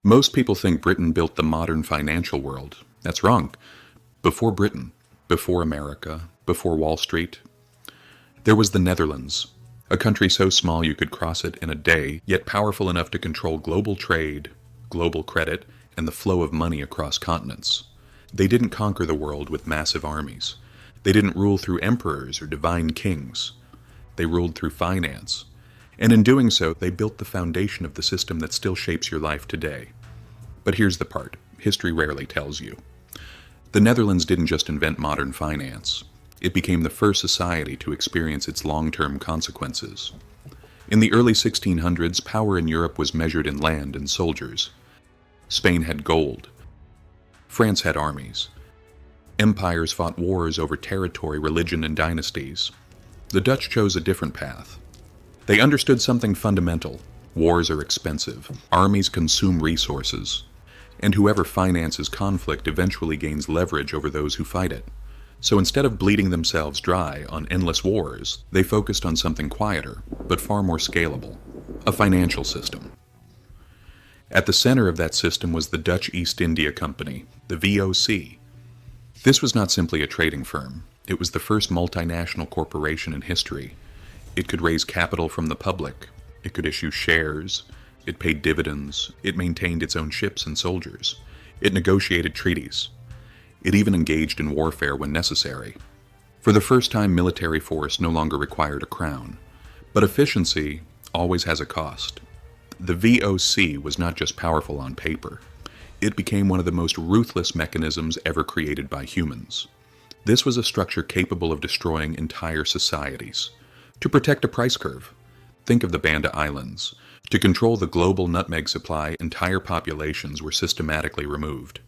Most people think Britain built the modern financial world. That's wrong. Before Britain, before America, before Wall Street, there was the Netherlands, a country so small you could cross it in a day, yet powerful enough to control global trade, global credit, and the flow of money across continents. They didn't conquer the world with massive armies. They didn't rule through emperors or divine kings. They ruled through finance. And in doing so, they built the foundation of the system that still shapes your life today. But here's the part history rarely tells you. The Netherlands didn't just invent modern finance. It became the first society to experience its long-term consequences. In the early 1600s, power in Europe was measured in land and soldiers. Spain had gold. France had armies. Empires fought wars over territory, religion, and dynasties. The Dutch chose a different path. They understood something fundamental. Wars are expensive. Armies consume resources. And whoever finances conflict eventually gains leverage over those who fight it. So instead of bleeding themselves dry on endless wars, they focused on something quieter, but far more scalable: a financial system. At the center of that system was the Dutch East India Company, the VOC. This was not simply a trading firm. It was the first multinational corporation in history. It could raise capital from the public. It could issue shares. It paid dividends. It maintained its own ships and soldiers. It negotiated treaties. It even engaged in warfare when necessary. For the first time, military force no longer required a crown. But efficiency always has a cost. The VOC was not just powerful on paper. It became one of the most ruthless mechanisms ever created by humans. This was a structure capable of destroying entire societies. To protect a price curve, think of the Banda Islands. To control the global nutmeg supply, entire populations were systematically removed.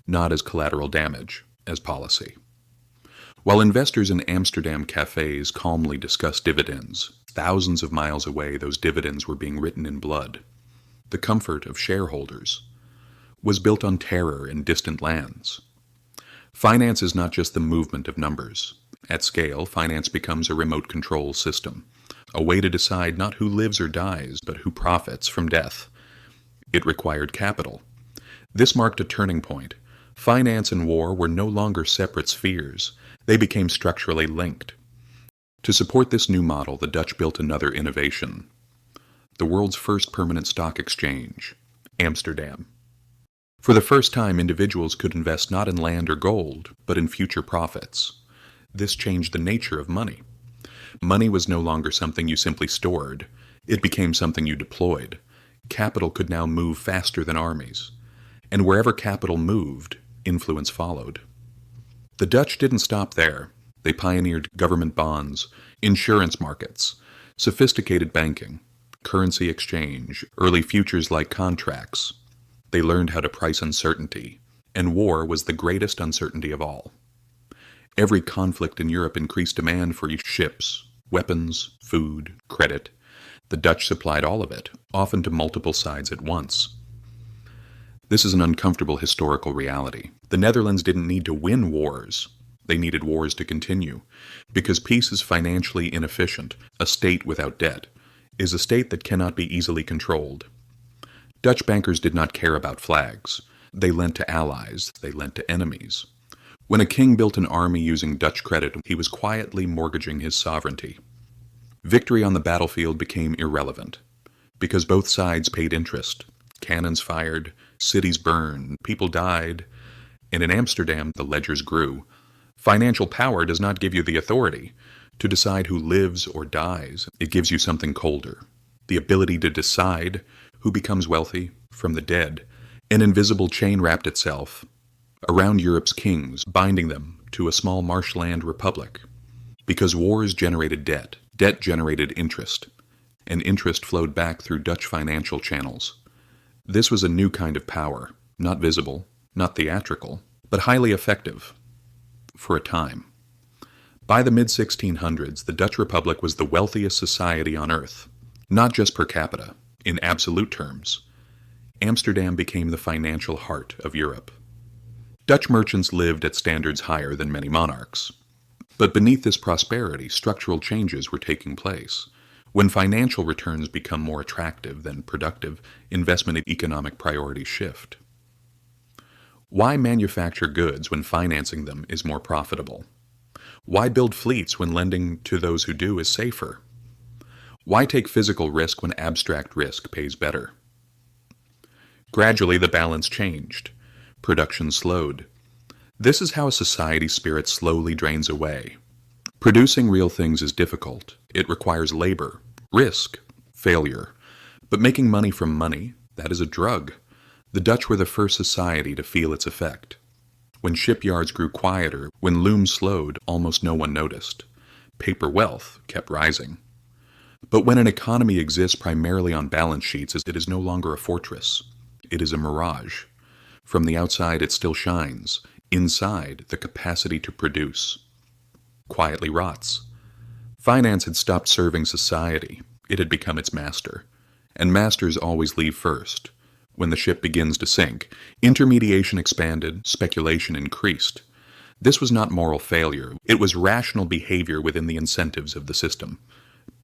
Not as collateral damage, as policy. While investors in Amsterdam cafes calmly discussed dividends, thousands of miles away those dividends were being written in blood. The comfort of shareholders was built on terror in distant lands. Finance is not just the movement of numbers. At scale, finance becomes a remote control system, a way to decide not who lives or dies, but who profits from death. It required capital. This marked a turning point. Finance and war were no longer separate spheres. They became structurally linked. To support this new model, the Dutch built another innovation: the world's first permanent stock exchange, Amsterdam. For the first time, individuals could invest not in land or gold, but in future profits. This changed the nature of money. Money was no longer something you simply stored. It became something you deployed. Capital could now move faster than armies. And wherever capital moved, influence followed. The Dutch didn't stop there. They pioneered government bonds, insurance markets, sophisticated banking, currency exchange, early futures-like contracts. They learned how to price uncertainty, and war was the greatest uncertainty of all. Every conflict in Europe increased demand for ships, weapons, food, credit. The Dutch supplied all of it, often to multiple sides at once. This is an uncomfortable historical reality. The Netherlands didn't need to win wars. They needed wars to continue, because peace is financially inefficient. A state without debt is a state that cannot be easily controlled. Dutch bankers did not care about flags. They lent to allies. They lent to enemies. When a king built an army using Dutch credit, he was quietly mortgaging his sovereignty. Victory on the battlefield became irrelevant, because both sides paid interest. Cannons fired, cities burned, people died, and in Amsterdam the ledgers grew. Financial power does not give you the authority to decide who lives or dies. It gives you something colder: the ability to decide who becomes wealthy from the dead. An invisible chain wrapped itself around Europe's kings, binding them to a small marshland republic. Because wars generated debt, debt generated interest, and interest flowed back through Dutch financial channels. This was a new kind of power, not visible, not theatrical, but highly effective. For a time. By the mid-1600s, the Dutch Republic was the wealthiest society on earth, not just per capita, in absolute terms. Amsterdam became the financial heart of Europe. Dutch merchants lived at standards higher than many monarchs. But beneath this prosperity, structural changes were taking place. When financial returns become more attractive than productive, investment and economic priorities shift. Why manufacture goods when financing them is more profitable? Why build fleets when lending to those who do is safer? Why take physical risk when abstract risk pays better? Gradually, the balance changed. Production slowed. This is how a society's spirit slowly drains away. Producing real things is difficult. It requires labor, risk, failure. But making money from money, that is a drug. The Dutch were the first society to feel its effect. When shipyards grew quieter, when looms slowed, almost no one noticed. Paper wealth kept rising. But when an economy exists primarily on balance sheets, it is no longer a fortress. It is a mirage. From the outside, it still shines. Inside, the capacity to produce quietly rots. Finance had stopped serving society. It had become its master. And masters always leave first. When the ship begins to sink, intermediation expanded, speculation increased. This was not moral failure. It was rational behavior within the incentives of the system.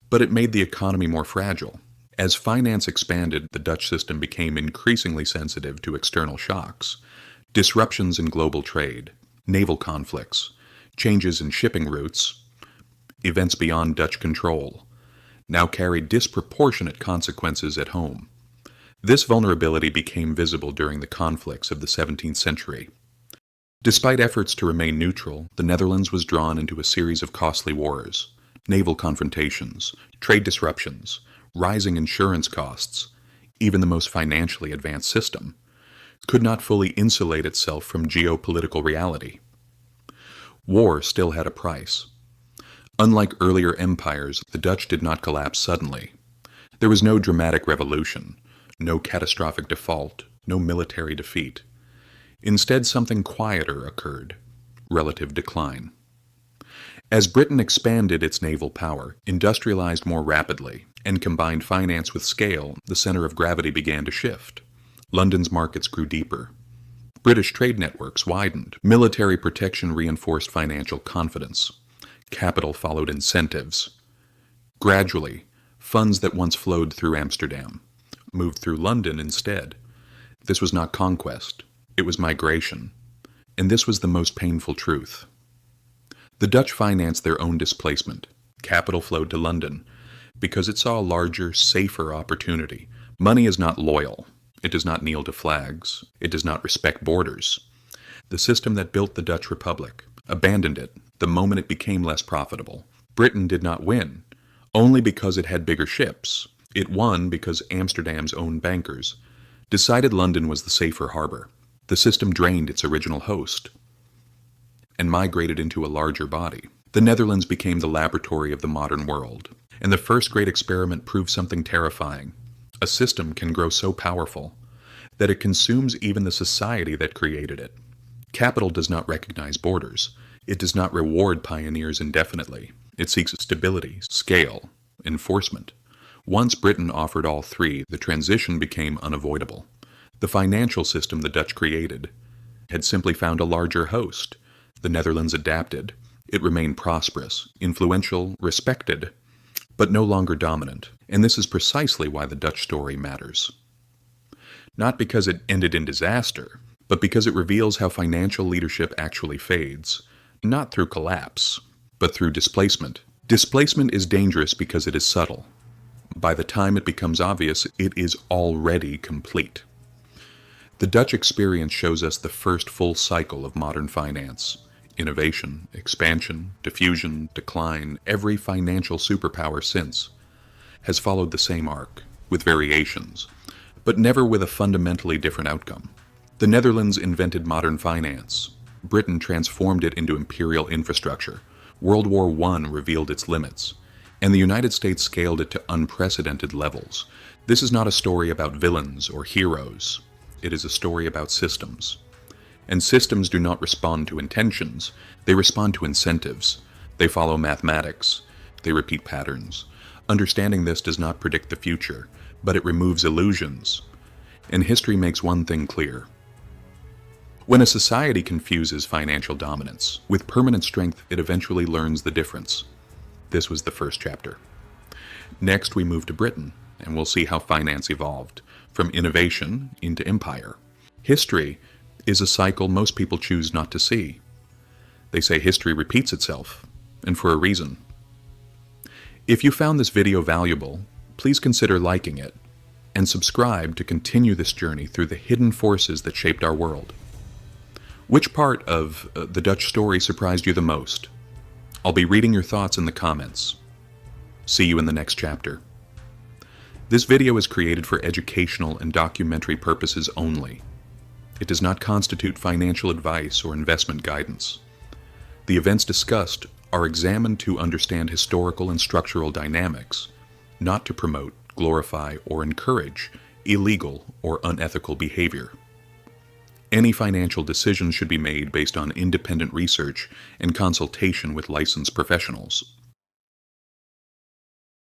But it made the economy more fragile. As finance expanded, the Dutch system became increasingly sensitive to external shocks. Disruptions in global trade, naval conflicts, changes in shipping routes, events beyond Dutch control, now carried disproportionate consequences at home. This vulnerability became visible during the conflicts of the 17th century. Despite efforts to remain neutral, the Netherlands was drawn into a series of costly wars, naval confrontations, trade disruptions, rising insurance costs. Even the most financially advanced system could not fully insulate itself from geopolitical reality. War still had a price. Unlike earlier empires, the Dutch did not collapse suddenly. There was no dramatic revolution, no catastrophic default, no military defeat. Instead, something quieter occurred: relative decline. As Britain expanded its naval power, industrialized more rapidly, and combined finance with scale, the center of gravity began to shift. London's markets grew deeper. British trade networks widened. Military protection reinforced financial confidence. Capital followed incentives. Gradually, funds that once flowed through Amsterdam moved through London instead. This was not conquest. It was migration. And this was the most painful truth. The Dutch financed their own displacement. Capital flowed to London because it saw a larger, safer opportunity. Money is not loyal. It does not kneel to flags. It does not respect borders. The system that built the Dutch Republic abandoned it the moment it became less profitable. Britain did not win, only because it had bigger ships. It won because Amsterdam's own bankers decided London was the safer harbor. The system drained its original host and migrated into a larger body. The Netherlands became the laboratory of the modern world, and the first great experiment proved something terrifying. A system can grow so powerful that it consumes even the society that created it. Capital does not recognize borders. It does not reward pioneers indefinitely. It seeks stability, scale, enforcement. Once Britain offered all three, the transition became unavoidable. The financial system the Dutch created had simply found a larger host. The Netherlands adapted. It remained prosperous, influential, respected, but no longer dominant. And this is precisely why the Dutch story matters. Not because it ended in disaster, but because it reveals how financial leadership actually fades, not through collapse, but through displacement. Displacement is dangerous because it is subtle. By the time it becomes obvious, it is already complete. The Dutch experience shows us the first full cycle of modern finance. Innovation, expansion, diffusion, decline, every financial superpower since has followed the same arc, with variations, but never with a fundamentally different outcome. The Netherlands invented modern finance. Britain transformed it into imperial infrastructure. World War I revealed its limits, and the United States scaled it to unprecedented levels. This is not a story about villains or heroes. It is a story about systems. And systems do not respond to intentions. They respond to incentives. They follow mathematics. They repeat patterns. Understanding this does not predict the future, but it removes illusions. And history makes one thing clear. When a society confuses financial dominance with permanent strength, it eventually learns the difference. This was the first chapter. Next, we move to Britain, and we'll see how finance evolved, from innovation into empire. History is a cycle most people choose not to see. They say history repeats itself, and for a reason. If you found this video valuable, please consider liking it, and subscribe to continue this journey through the hidden forces that shaped our world. Which part of the Dutch story surprised you the most? I'll be reading your thoughts in the comments. See you in the next chapter. This video is created for educational and documentary purposes only. It does not constitute financial advice or investment guidance. The events discussed are examined to understand historical and structural dynamics, not to promote, glorify, or encourage illegal or unethical behavior. Any financial decisions should be made based on independent research and consultation with licensed professionals.